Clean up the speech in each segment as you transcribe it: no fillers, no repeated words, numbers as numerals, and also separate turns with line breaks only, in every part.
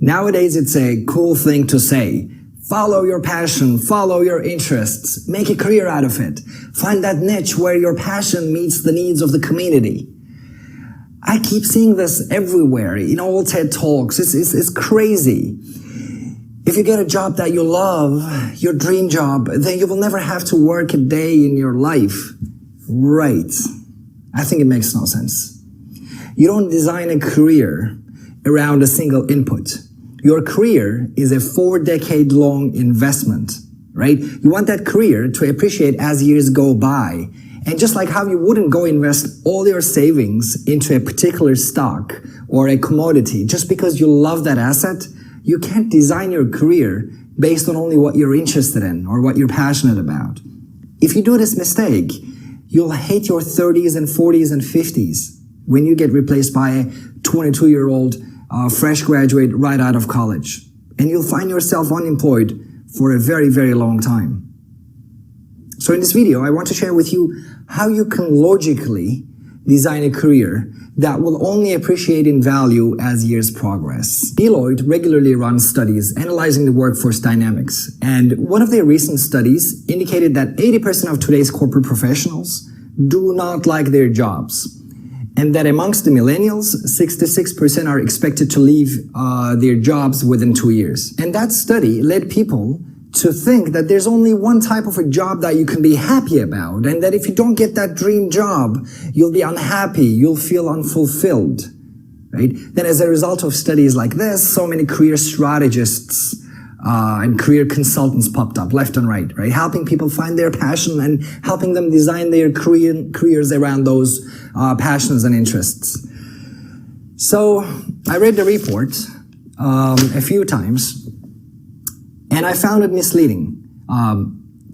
Nowadays, it's a cool thing to say. Follow your passion, follow your interests, make a career out of it. Find that niche where your passion meets the needs of the community. I keep seeing this everywhere, in all TED Talks. It's crazy. If you get a job that you love, your dream job, then you will never have to work a day in your life. Right. I think it makes no sense. You don't design a career around a single input. Your career is a 4-decade-long investment, right? You want that career to appreciate as years go by. And just like how you wouldn't go invest all your savings into a particular stock or a commodity just because you love that asset, you can't design your career based on only what you're interested in or what you're passionate about. If you do this mistake, you'll hate your 30s and 40s and 50s when you get replaced by a 22-year-old fresh graduate right out of college. And you'll find yourself unemployed for a very, very long time. So in this video, I want to share with you how you can logically design a career that will only appreciate in value as years progress. Deloitte regularly runs studies analyzing the workforce dynamics. And one of their recent studies indicated that 80% of today's corporate professionals do not like their jobs. And that amongst the millennials, 66% are expected to leave their jobs within 2 years. And that study led people to think that there's only one type of a job that you can be happy about, and that if you don't get that dream job, you'll be unhappy, you'll feel unfulfilled, right? Then as a result of studies like this, so many career strategists and career consultants popped up left and right, helping people find their passion and helping them design their careers around those passions and interests. So I read the report a few times, and I found it misleading,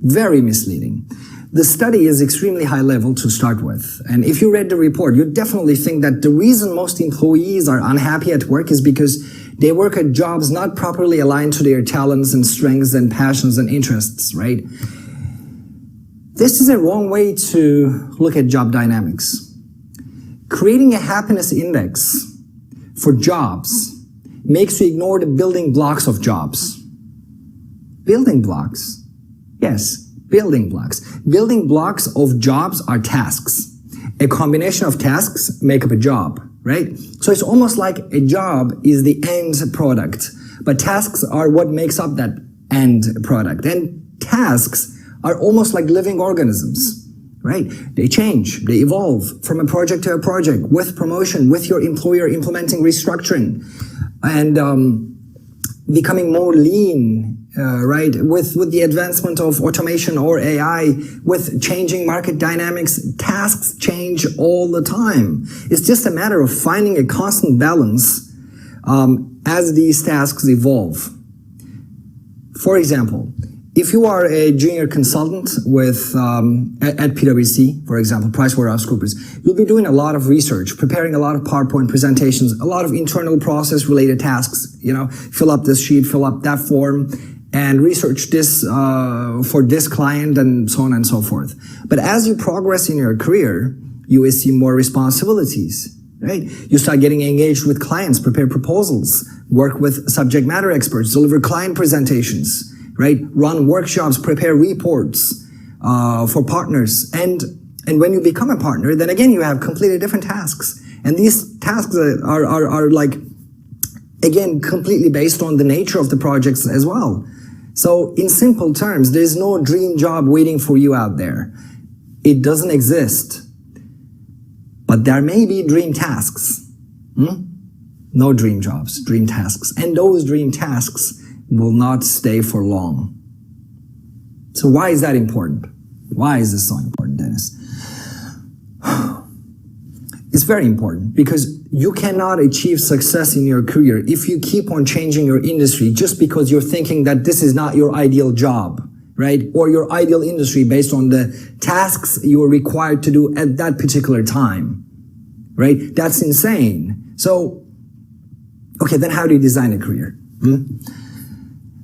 very misleading. The study is extremely high level to start with. And if you read the report, you'd definitely think that the reason most employees are unhappy at work is because they work at jobs not properly aligned to their talents and strengths and passions and interests, right? This is a wrong way to look at job dynamics. Creating a happiness index for jobs makes you ignore the building blocks of jobs. Building blocks. Yes, building blocks. Building blocks of jobs are tasks. A combination of tasks make up a job, right? So it's almost like a job is the end product, but tasks are what makes up that end product. And tasks are almost like living organisms, right? They change, they evolve from a project to a project, with promotion, with your employer implementing restructuring, and becoming more lean, right? With the advancement of automation or AI, with changing market dynamics, tasks change all the time. It's just a matter of finding a constant balance as these tasks evolve. For example, if you are a junior consultant with at PwC, for example, PricewaterhouseCoopers, you'll be doing a lot of research, preparing a lot of PowerPoint presentations, a lot of internal process-related tasks. Fill up this sheet, fill up that form, and research this for this client, and so on and so forth. But as you progress in your career, you assume more responsibilities, right? You start getting engaged with clients, prepare proposals, work with subject matter experts, deliver client presentations, right? Run workshops, prepare reports for partners. And when you become a partner, then again, you have completely different tasks. And these tasks are like, again, completely based on the nature of the projects as well. So in simple terms, there's no dream job waiting for you out there. It doesn't exist. But there may be dream tasks. No dream jobs, dream tasks. And those dream tasks will not stay for long. So why is that important? Why is this so important, Dennis? It's very important because you cannot achieve success in your career if you keep on changing your industry just because you're thinking that this is not your ideal job, right? Or your ideal industry based on the tasks you are required to do at that particular time, right? That's insane. So, okay, then how do you design a career?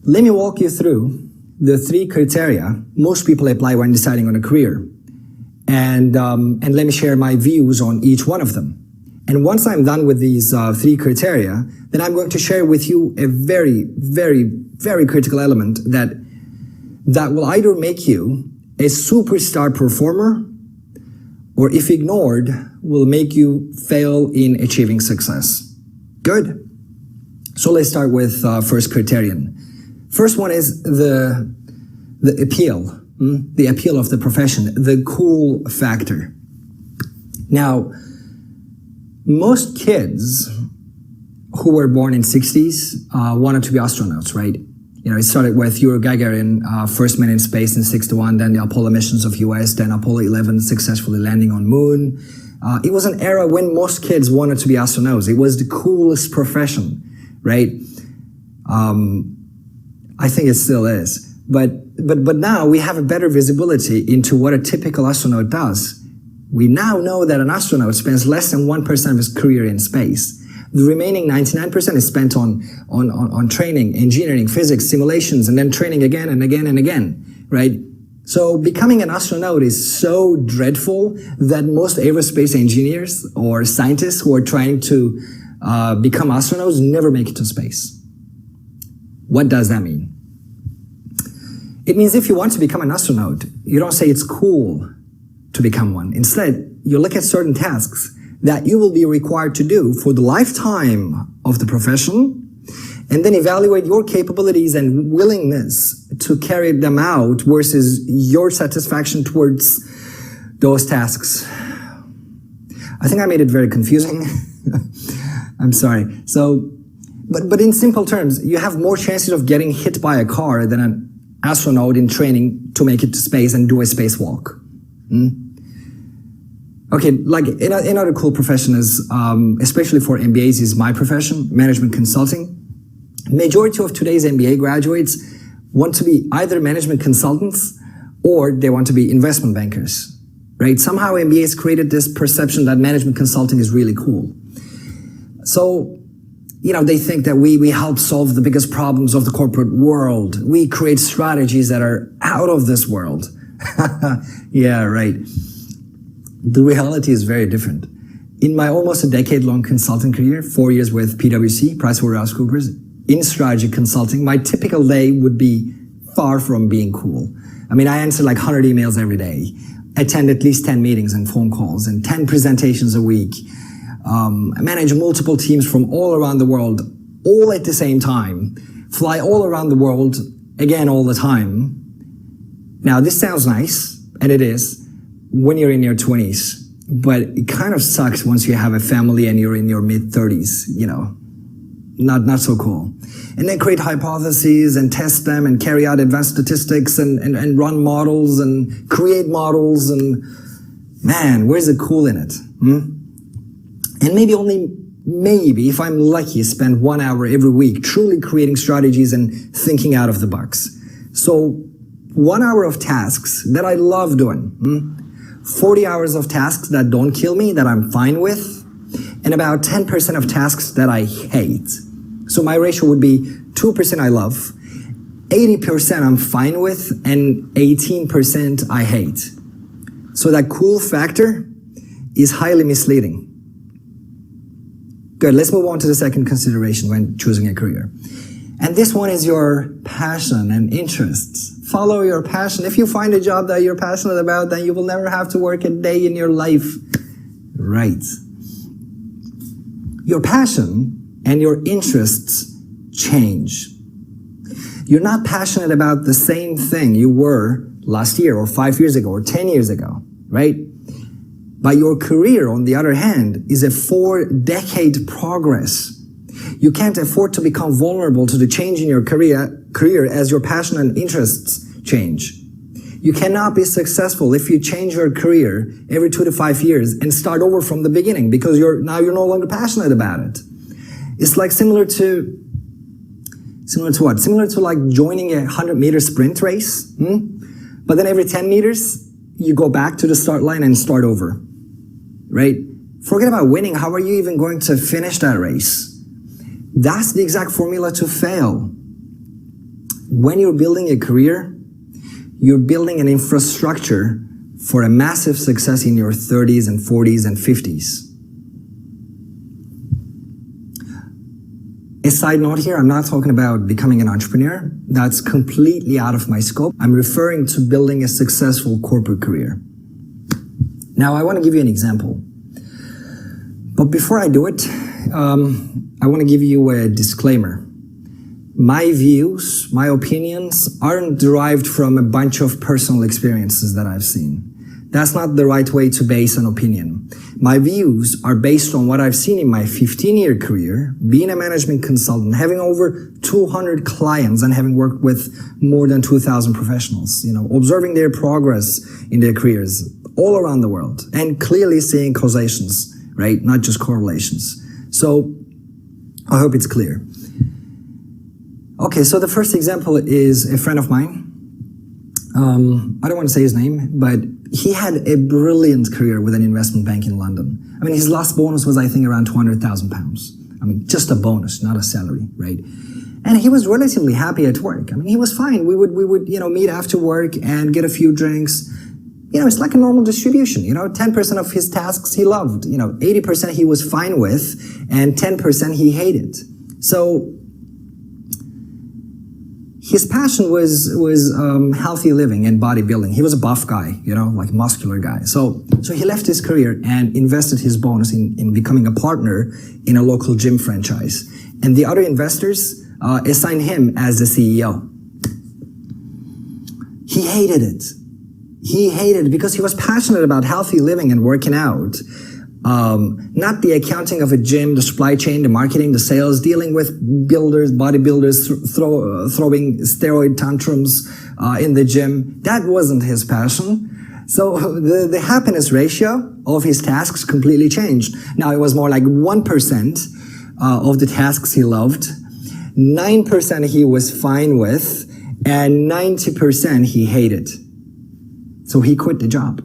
Let me walk you through the 3 criteria most people apply when deciding on a career. And let me share my views on each one of them. And once I'm done with these 3 criteria, then I'm going to share with you a very, very, very critical element that will either make you a superstar performer, or if ignored, will make you fail in achieving success. Good. So let's start with first criterion. First one is the appeal, the appeal of the profession, the cool factor. Now, most kids who were born in 60s wanted to be astronauts, right? You know, it started with Yuri Gagarin, first man in space in 61, then the Apollo missions of US, then Apollo 11 successfully landing on moon. It was an era when most kids wanted to be astronauts. It was the coolest profession, right? I think it still is. But now we have a better visibility into what a typical astronaut does. We now know that an astronaut spends less than 1% of his career in space. The remaining 99% is spent on training, engineering, physics, simulations, and then training again and again and again, right? So becoming an astronaut is so dreadful that most aerospace engineers or scientists who are trying to become astronauts never make it to space. What does that mean? It means if you want to become an astronaut, you don't say it's cool to become one. Instead, you look at certain tasks that you will be required to do for the lifetime of the profession, and then evaluate your capabilities and willingness to carry them out versus your satisfaction towards those tasks. I think I made it very confusing. I'm sorry. So, but in simple terms, you have more chances of getting hit by a car than an astronaut in training to make it to space and do a spacewalk. Okay, like another cool profession is, especially for MBAs, is my profession, management consulting. Majority of today's MBA graduates want to be either management consultants or they want to be investment bankers, right? Somehow MBAs created this perception that management consulting is really cool. So, you know, they think that we help solve the biggest problems of the corporate world. We create strategies that are out of this world. Yeah, right. The reality is very different. In my almost a decade-long consulting career, 4 years with PwC, PricewaterhouseCoopers, in strategy consulting, my typical day would be far from being cool. I mean, I answer like 100 emails every day, attend at least 10 meetings and phone calls, and 10 presentations a week. I manage multiple teams from all around the world, all at the same time, fly all around the world, again, all the time. Now, this sounds nice, and it is, when you're in your 20s, but it kind of sucks once you have a family and you're in your mid-30s, you know, not so cool. And then create hypotheses and test them and carry out advanced statistics and run models and create models, and man, where's the cool in it? And maybe, if I'm lucky, spend 1 hour every week truly creating strategies and thinking out of the box. So 1 hour of tasks that I love doing, 40 hours of tasks that don't kill me, that I'm fine with, and about 10% of tasks that I hate. So my ratio would be 2% I love, 80% I'm fine with, and 18% I hate. So that cool factor is highly misleading. Good, let's move on to the second consideration when choosing a career. And this one is your passion and interests. Follow your passion. If you find a job that you're passionate about, then you will never have to work a day in your life. Right. Your passion and your interests change. You're not passionate about the same thing you were last year or 5 years ago or 10 years ago, right? But your career, on the other hand, is a 4-decade progress. You can't afford to become vulnerable to the change in your career as your passion and interests change. You cannot be successful if you change your career every 2 to 5 years and start over from the beginning because you're no longer passionate about it. It's like similar to what? Similar to like joining a 100-meter sprint race. But then every 10 meters, you go back to the start line and start over, right? Forget about winning. How are you even going to finish that race? That's the exact formula to fail. When you're building a career, you're building an infrastructure for a massive success in your 30s and 40s and 50s. A side note here, I'm not talking about becoming an entrepreneur. That's completely out of my scope. I'm referring to building a successful corporate career. Now, I want to give you an example. But before I do it, I want to give you a disclaimer. My views, my opinions aren't derived from a bunch of personal experiences that I've seen. That's not the right way to base an opinion. My views are based on what I've seen in my 15-year career, being a management consultant, having over 200 clients and having worked with more than 2,000 professionals, observing their progress in their careers all around the world and clearly seeing causations, right? Not just correlations. So I hope it's clear. Okay, so the first example is a friend of mine. I don't want to say his name, but he had a brilliant career with an investment bank in London. I mean, his last bonus was, I think, around £200,000. I mean, just a bonus, not a salary, right? And he was relatively happy at work. I mean, he was fine. We would meet after work and get a few drinks. It's like a normal distribution. 10% of his tasks he loved. 80% he was fine with, and 10% he hated. So his passion was healthy living and bodybuilding. He was a buff guy, like a muscular guy. So he left his career and invested his bonus in becoming a partner in a local gym franchise. And the other investors assigned him as the CEO. He hated it. He hated it because he was passionate about healthy living and working out. Not the accounting of a gym, the supply chain, the marketing, the sales, dealing with bodybuilders throwing steroid tantrums in the gym. That wasn't his passion. So the happiness ratio of his tasks completely changed. Now it was more like 1% of the tasks he loved, 9% he was fine with, and 90% he hated. So he quit the job.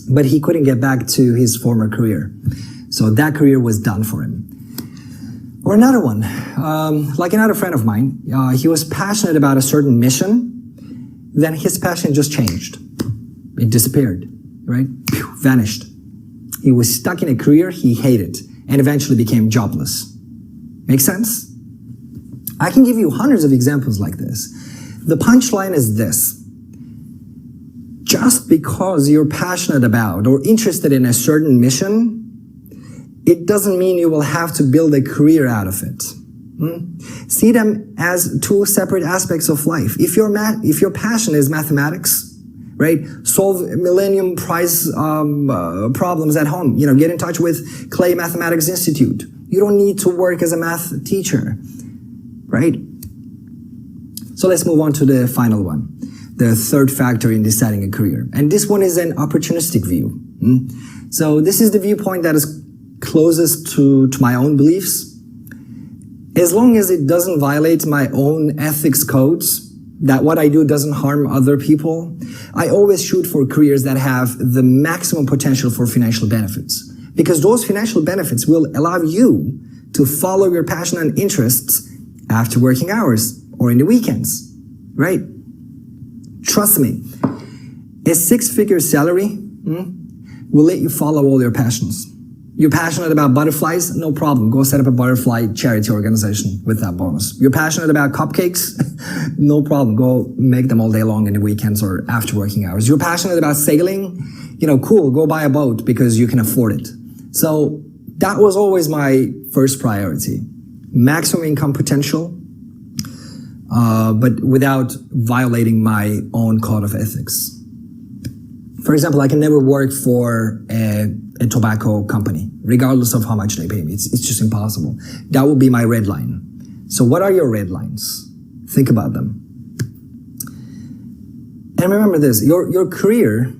But he couldn't get back to his former career. So that career was done for him. Or another one, like another friend of mine, he was passionate about a certain mission, then his passion just changed. It disappeared, right? Vanished. He was stuck in a career he hated and eventually became jobless. Make sense? I can give you hundreds of examples like this. The punchline is this. Just because you're passionate about or interested in a certain mission, it doesn't mean you will have to build a career out of it. See them as two separate aspects of life. If your passion is mathematics, right? Solve Millennium Prize problems at home. Get in touch with Clay Mathematics Institute. You don't need to work as a math teacher, right? So let's move on to the final one. The third factor in deciding a career. And this one is an opportunistic view. So this is the viewpoint that is closest to my own beliefs. As long as it doesn't violate my own ethics codes, that what I do doesn't harm other people, I always shoot for careers that have the maximum potential for financial benefits. Because those financial benefits will allow you to follow your passion and interests after working hours or in the weekends, right? Trust me, a 6-figure salary will let you follow all your passions. You're passionate about butterflies? No problem. Go set up a butterfly charity organization with that bonus. You're passionate about cupcakes? No problem. Go make them all day long in the weekends or after working hours. You're passionate about sailing? Cool. Go buy a boat because you can afford it. So that was always my first priority. Maximum income potential, but without violating my own code of ethics. For example, I can never work for a tobacco company, regardless of how much they pay me. It's just impossible. That would be my red line. So what are your red lines? Think about them. And remember this, your career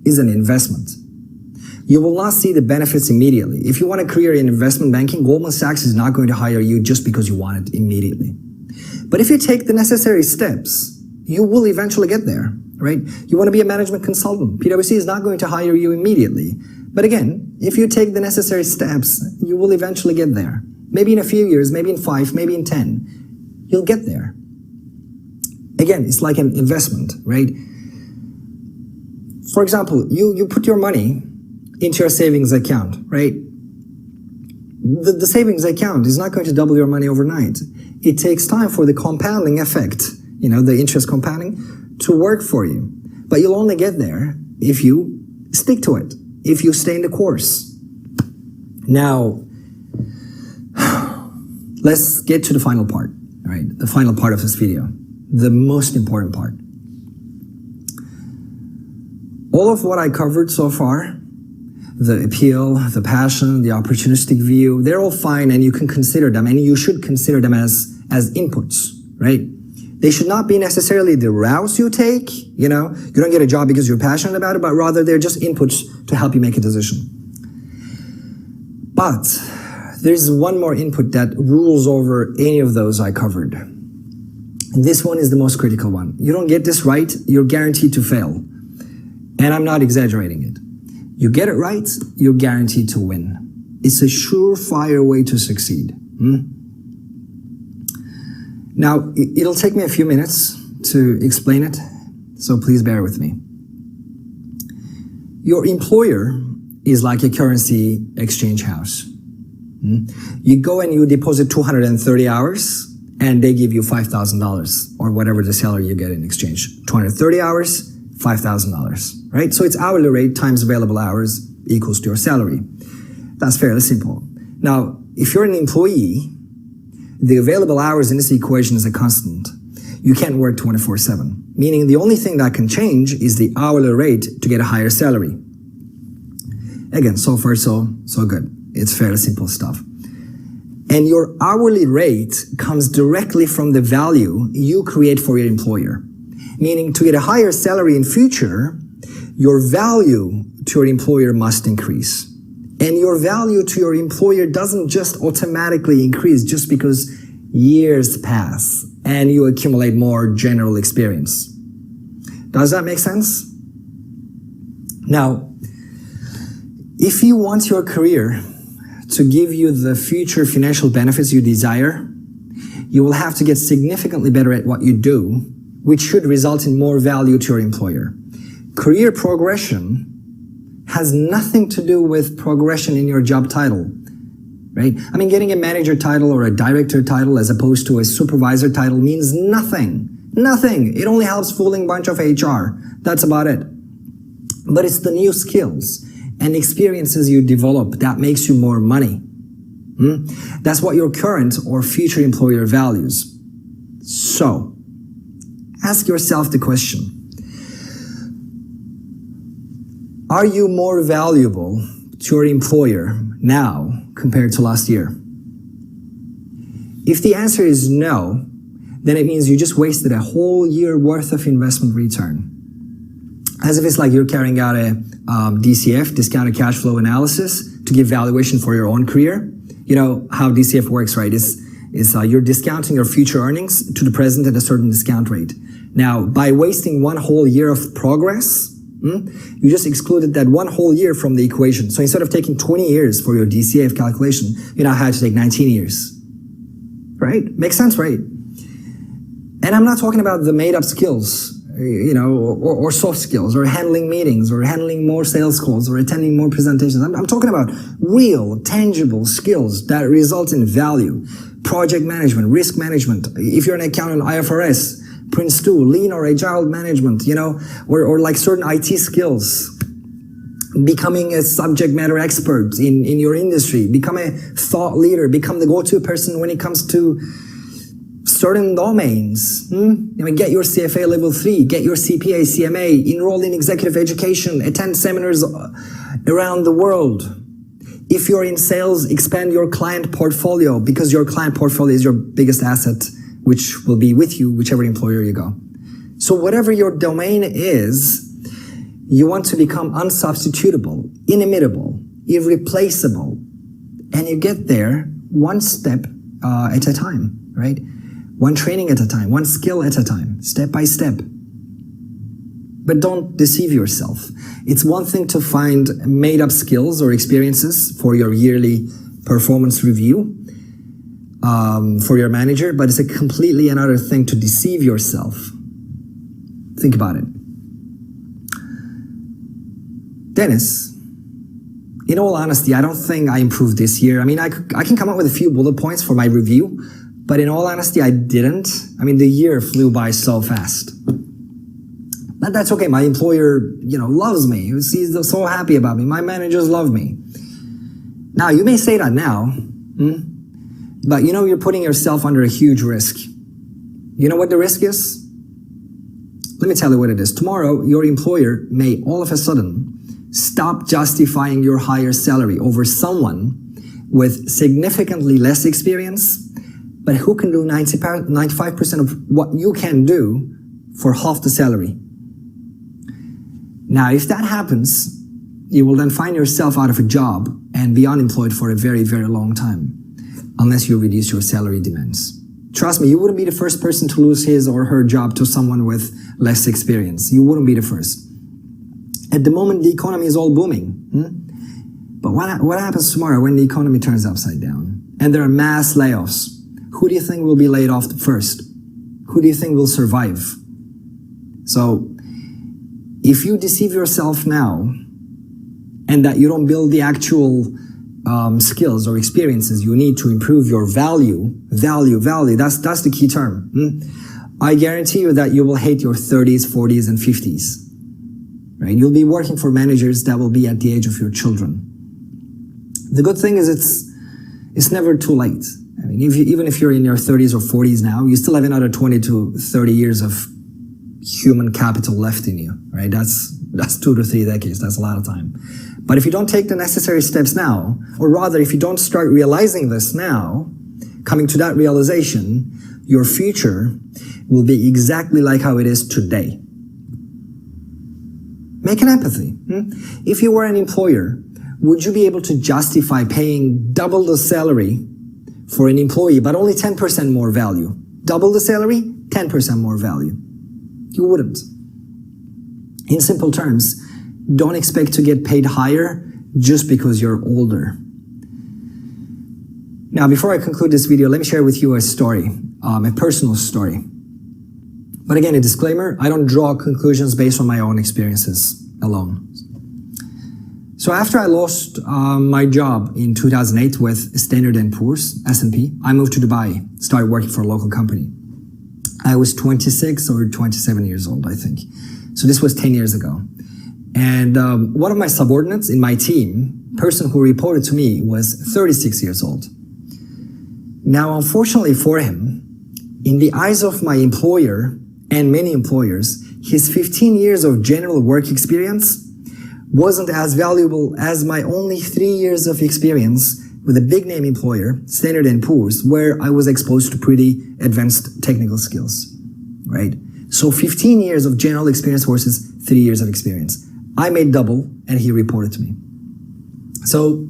is an investment. You will not see the benefits immediately. If you want a career in investment banking, Goldman Sachs is not going to hire you just because you want it immediately. But if you take the necessary steps, you will eventually get there, right? You want to be a management consultant. PwC is not going to hire you immediately. But again, if you take the necessary steps, you will eventually get there. Maybe in a few years, maybe in 5, maybe in 10. You'll get there. Again, it's like an investment, right? For example, you put your money into your savings account, right? The savings account is not going to double your money overnight. It takes time for the compounding effect, the interest compounding, to work for you. But you'll only get there if you stick to it, if you stay in the course. Now, let's get to the final part, right? The final part of this video, the most important part. All of what I covered so far, the appeal, the passion, the opportunistic view, they're all fine, and you can consider them, and you should consider them as inputs, right? They should not be necessarily the routes you take, you don't get a job because you're passionate about it, but rather they're just inputs to help you make a decision. But there's one more input that rules over any of those I covered. And this one is the most critical one. You don't get this right, you're guaranteed to fail. And I'm not exaggerating it. You get it right, you're guaranteed to win. It's a surefire way to succeed. Now, it'll take me a few minutes to explain it, so please bear with me. Your employer is like a currency exchange house. You go and you deposit 230 hours, and they give you $5,000, or whatever the salary you get in exchange. 230 hours, $5,000, right? So it's hourly rate times available hours equals to your salary. That's fairly simple. Now, if you're an employee, the available hours in this equation is a constant. You can't work 24/7, meaning the only thing that can change is the hourly rate to get a higher salary. Again, so far so good. It's fairly simple stuff. And your hourly rate comes directly from the value you create for your employer. Meaning, to get a higher salary in future, your value to your employer must increase. And your value to your employer doesn't just automatically increase just because years pass and you accumulate more general experience. Does that make sense? Now, if you want your career to give you the future financial benefits you desire, you will have to get significantly better at what you do, which should result in more value to your employer. Career progression has nothing to do with progression in your job title, right? I mean, getting a manager title or a director title as opposed to a supervisor title means nothing. Nothing. It only helps fooling a bunch of HR. That's about it. But it's the new skills and experiences you develop that makes you more money. That's what your current or future employer values. So, ask yourself the question, are you more valuable to your employer now compared to last year? If the answer is no, then it means you just wasted a whole year worth of investment return. As if it's like you're carrying out a DCF, discounted cash flow analysis, to give valuation for your own career. You know how DCF works, right? You're discounting your future earnings to the present at a certain discount rate. Now, by wasting one whole year of progress, you just excluded that one whole year from the equation. So instead of taking 20 years for your DCF calculation, you now have to take 19 years. Right? Makes sense, right? And I'm not talking about the made-up skills, or soft skills, or handling meetings, or handling more sales calls, or attending more presentations. I'm talking about real, tangible skills that result in value. Project management, risk management. If you're an accountant, IFRS, Prince 2, lean or agile management, or like certain IT skills. Becoming a subject matter expert in your industry. Become a thought leader. Become the go-to person when it comes to certain domains. Get your CFA level 3, get your CPA, CMA, enroll in executive education, attend seminars around the world. If you're in sales, expand your client portfolio, because your client portfolio is your biggest asset, which will be with you, whichever employer you go. So whatever your domain is, you want to become unsubstitutable, inimitable, irreplaceable. And you get there one step at a time, right? One training at a time, one skill at a time, step by step. But don't deceive yourself. It's one thing to find made-up skills or experiences for your yearly performance review, for your manager, but it's a completely another thing to deceive yourself. Think about it. Dennis, in all honesty, I don't think I improved this year. I mean, I can come up with a few bullet points for my review, but in all honesty, I didn't. I mean, the year flew by so fast. But that's okay. My employer, loves me. He's so happy about me. My managers love me. Now, you may say that now, but you're putting yourself under a huge risk. You know what the risk is? Let me tell you what it is. Tomorrow, your employer may all of a sudden stop justifying your higher salary over someone with significantly less experience, but who can do 95% of what you can do for half the salary. Now, if that happens, you will then find yourself out of a job and be unemployed for a very, very long time, unless you reduce your salary demands. Trust me, you wouldn't be the first person to lose his or her job to someone with less experience. You wouldn't be the first. At the moment, the economy is all booming. But what happens tomorrow when the economy turns upside down and there are mass layoffs? Who do you think will be laid off first? Who do you think will survive? So, if you deceive yourself now and that you don't build the actual skills or experiences you need to improve your value, that's the key term. I guarantee you that you will hate your 30s, 40s, and 50s. Right? You'll be working for managers that will be at the age of your children. The good thing is it's never too late. I mean, even if you're in your 30s or 40s now, you still have another 20 to 30 years of human capital left in you, right? That's 2 to 3 decades. That's a lot of time. But if you don't take the necessary steps now, or rather, if you don't start realizing this now, coming to that realization, your future will be exactly like how it is today. Make an empathy. If you were an employer, would you be able to justify paying double the salary for an employee, but only 10% more value? Double the salary, 10% more value. You wouldn't. In simple terms, don't expect to get paid higher just because you're older. Now, before I conclude this video, let me share with you a story, a personal story. But again, a disclaimer, I don't draw conclusions based on my own experiences alone. So after I lost my job in 2008 with Standard & Poor's, S&P, I moved to Dubai, started working for a local company. I was 26 or 27 years old, I think. So this was 10 years ago. And one of my subordinates in my team, person who reported to me, was 36 years old. Now, unfortunately for him, in the eyes of my employer and many employers, his 15 years of general work experience wasn't as valuable as my only 3 years of experience with a big name employer, Standard & Poor's, where I was exposed to pretty advanced technical skills, right? So 15 years of general experience versus 3 years of experience. I made double and he reported to me. So,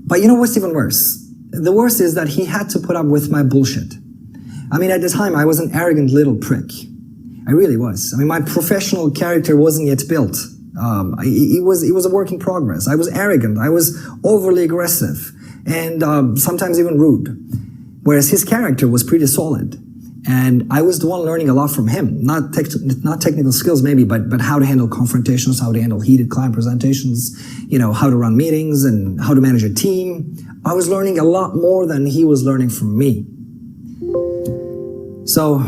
but you know what's even worse? The worst is that he had to put up with my bullshit. I mean, at the time, I was an arrogant little prick. I really was. I mean, my professional character wasn't yet built. It was a work in progress. I was arrogant. I was overly aggressive and sometimes even rude. Whereas his character was pretty solid. And I was the one learning a lot from him. Not technical skills maybe, but how to handle confrontations, how to handle heated client presentations, how to run meetings and how to manage a team. I was learning a lot more than he was learning from me. So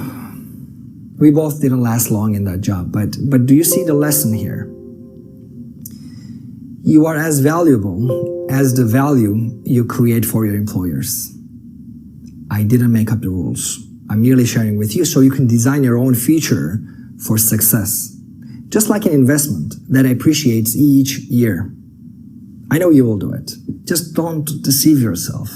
we both didn't last long in that job. But do you see the lesson here? You are as valuable as the value you create for your employers. I didn't make up the rules. I'm merely sharing with you so you can design your own future for success. Just like an investment that appreciates each year. I know you will do it. Just don't deceive yourself.